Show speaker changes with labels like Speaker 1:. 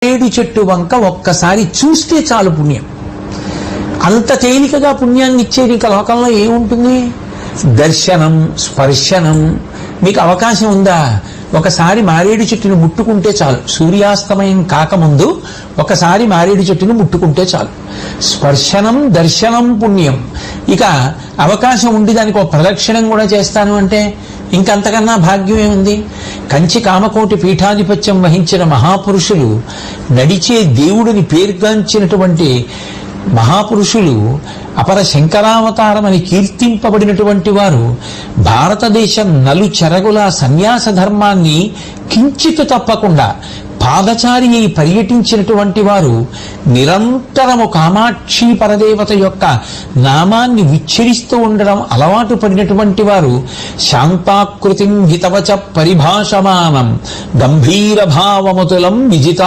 Speaker 1: ఏడు చెట్టు వంక ఒక్కసారి చూస్తే చాలు పుణ్యం. అంత తేలికగా పుణ్యాన్ని ఇచ్చేది ఇంకా లోకంలో ఏముంటుంది? దర్శనం, స్పర్శనం. మీకు అవకాశం ఉందా? ఒకసారి మారేడు చెట్టును ముట్టుకుంటే చాలు. సూర్యాస్తమయం కాకముందు ఒకసారి మారేడు చెట్టును ముట్టుకుంటే చాలు. స్పర్శనం, దర్శనం పుణ్యం. ఇక అవకాశం ఉండి దానికి ఒక ప్రదక్షిణం కూడా చేస్తాను అంటే ఇంకంతకన్నా భాగ్యం ఏముంది? కంచి కామకోటి పీఠాధిపత్యం వహించిన మహాపురుషులు, నడిచే దేవుడిని పేర్గాంచినటువంటి మహాపురుషులు, అపర శంకరావతారమని కీర్తింపబడినటువంటి వారు భారతదేశం నలుచెరగుల సన్యాస ధర్మాన్ని కించితు తప్పకుండా పాదచారి అయి పర్యటించినటువంటి వారు నిరంతరము కామాక్షి పరదేవత యొక్క నామాన్ని విచ్చరిస్తూ ఉండడం అలవాటు పడినటువంటి వారు శాంతాకృతిం హితవచ పరిభాషమానం గంభీర భావముతులం విజిత